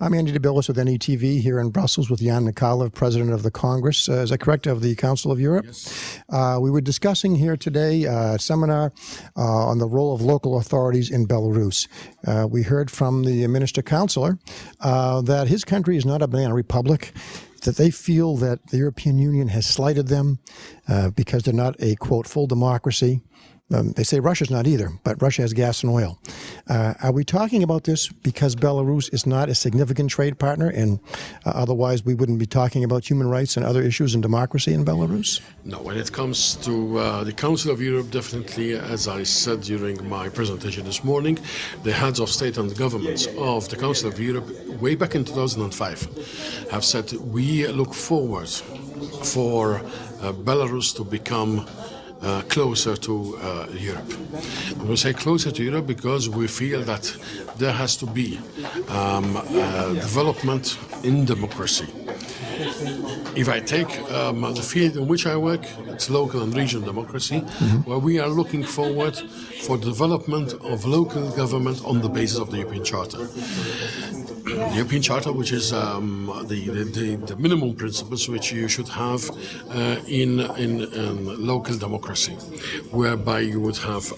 I'm Andy DeBillis with NETV here in Brussels with Ian Micallef, President of the Congress, is that correct, of the Council of Europe? Yes. We were discussing here today a seminar on the role of local authorities in Belarus. We heard from the Minister Counselor that his country is not a banana republic, that they feel that the European Union has slighted them because they're not a, quote, full democracy. They say Russia's not either, but Russia has gas and oil. Are we talking about this because Belarus is not a significant trade partner and otherwise we wouldn't be talking about human rights and other issues and democracy in Belarus? No, when it comes to the Council of Europe, definitely, as I said during my presentation this morning, the heads of state and governments of the Council of Europe, way back in 2005, have said we look forward for Belarus to become closer to Europe. We say closer to Europe because we feel that there has to be development in democracy. If I take the field in which I work, it's local and regional democracy, where we are looking forward for development of local government on the basis of the European Charter. The European Charter, which is the minimum principles which you should have in local democracy, whereby you would have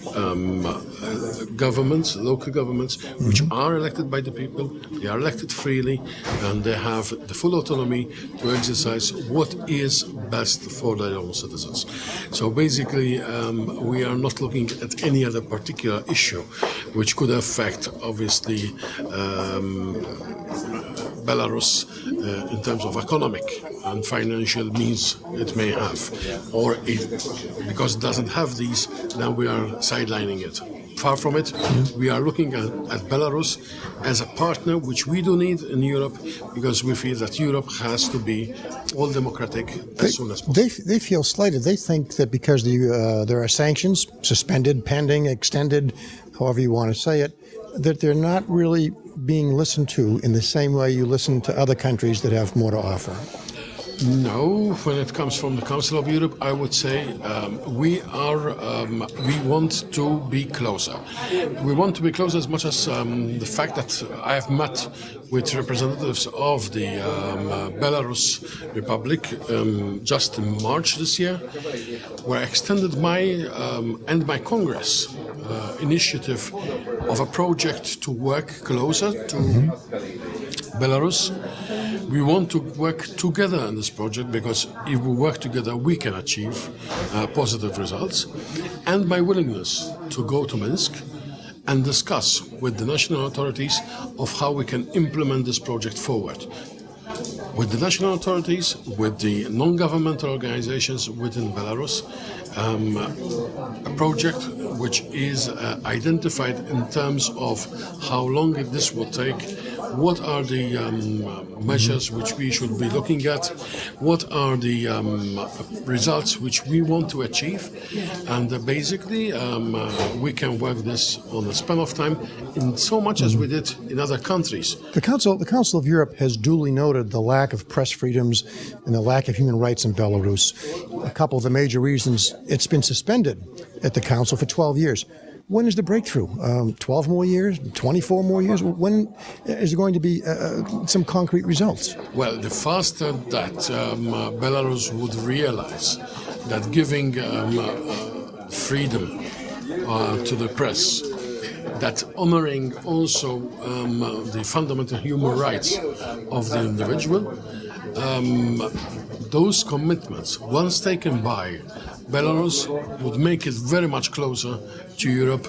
governments, local governments, which are elected by the people, they are elected freely, and they have the full autonomy to exercise what is best for their own citizens. So basically, we are not looking at any other particular issue which could affect, obviously, Belarus in terms of economic and financial means it may have, or because it doesn't have these, then we are sidelining it. Far from it, we are looking at Belarus as a partner which we do need in Europe because we feel that Europe has to be all democratic as soon as possible. They feel slighted. They think that because there are sanctions, suspended, pending, extended, however you want to say it, that they're not really being listened to in the same way you listen to other countries that have more to offer. No, when it comes from the Council of Europe, I would say we want to be closer. We want to be closer as much as the fact that I have met with representatives of the Belarus Republic just in March this year, where I extended my and my Congress initiative of a project to work closer to Belarus. We want to work together in this project because if we work together, we can achieve positive results. And my willingness to go to Minsk and discuss with the national authorities of how we can implement this project forward. With the national authorities, with the non-governmental organizations within Belarus, a project which is identified in terms of how long this will take, what are the measures which we should be looking at, what are the results which we want to achieve, and basically we can work this on a span of time in so much as we did in other countries. The Council of Europe has duly noted the lack of press freedoms and the lack of human rights in Belarus. A couple of the major reasons it's been suspended at the Council for 12 years. When is the breakthrough? 12 more years? 24 more years? When is there going to be some concrete results? Well, the faster that Belarus would realize that giving freedom to the press, that honoring also the fundamental human rights of the individual, those commitments, once taken by Belarus, would make it very much closer to Europe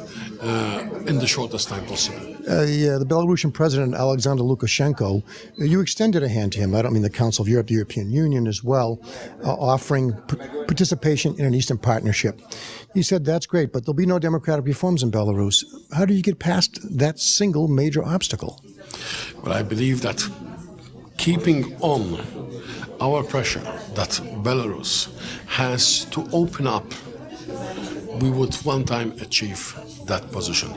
in the shortest time possible. The Belarusian President, Alexander Lukashenko, you extended a hand to him. I don't mean the Council of Europe, the European Union as well, offering participation in an Eastern Partnership. He said, that's great, but there'll be no democratic reforms in Belarus. How do you get past that single major obstacle? Well, I believe that keeping on our pressure that Belarus has to open up, we would one time achieve that position.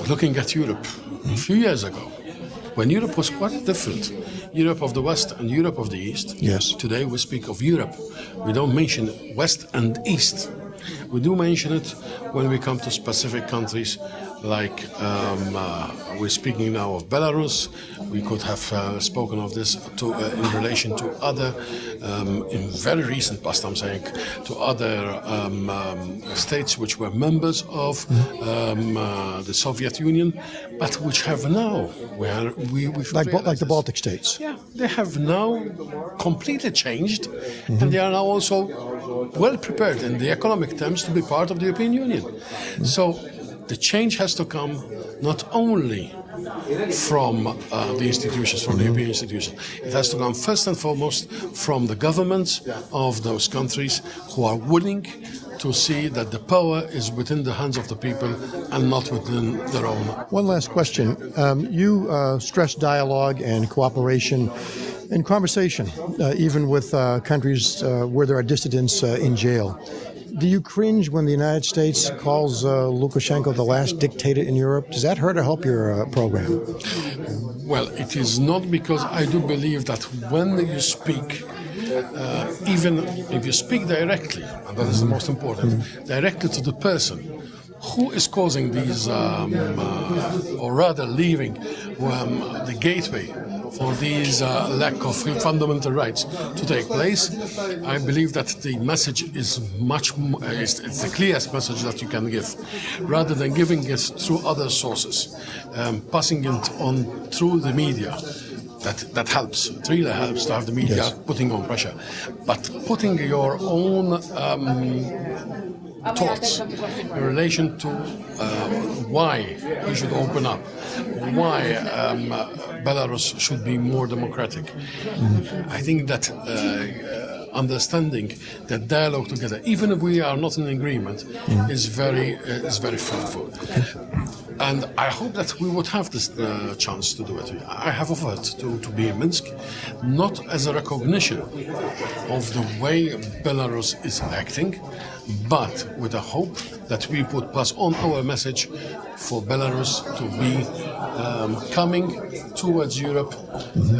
Looking at Europe, a few years ago, when Europe was quite different, Europe of the West and Europe of the East. Yes. Today we speak of Europe. We don't mention West and East. We do mention it when we come to specific countries like we're speaking now of Belarus. We could have spoken of this in relation to other, in very recent past, I'm saying, to other states which were members of the Soviet Union, but which have now, where like the Baltic states. Yeah, they have now completely changed, and they are now also well prepared in the economic terms to be part of the European Union. So the change has to come not only from the institutions, from the European institutions. It has to come first and foremost from the governments of those countries who are willing to see that the power is within the hands of the people and not within their own. One last question. You stress dialogue and cooperation and conversation, even with countries where there are dissidents in jail. Do you cringe when the United States calls Lukashenko the last dictator in Europe? Does that hurt or help your program? Well, it is not, because I do believe that when you speak, even if you speak directly, and that is the most important, directly to the person who is causing these, or rather leaving the gateway for these lack of fundamental rights to take place, I believe that the message is much more, it's the clearest message that you can give, rather than giving it through other sources, passing it on through the media. That helps. It really helps to have the media putting on pressure, but putting your own thoughts in relation to why we should open up, why Belarus should be more democratic. I think that understanding that dialogue together, even if we are not in agreement, is very fruitful. And I hope that we would have this chance to do it. I have offered to be in Minsk, not as a recognition of the way Belarus is acting, but with a hope that we would pass on our message for Belarus to be coming towards Europe,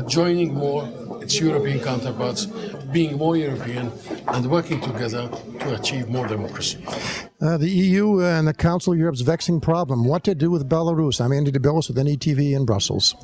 joining more its European counterparts, being more European, and working together to achieve more democracy. The EU and the Council of Europe's vexing problem: what to do with Belarus. I'm Andy DeBillis with NETV in Brussels.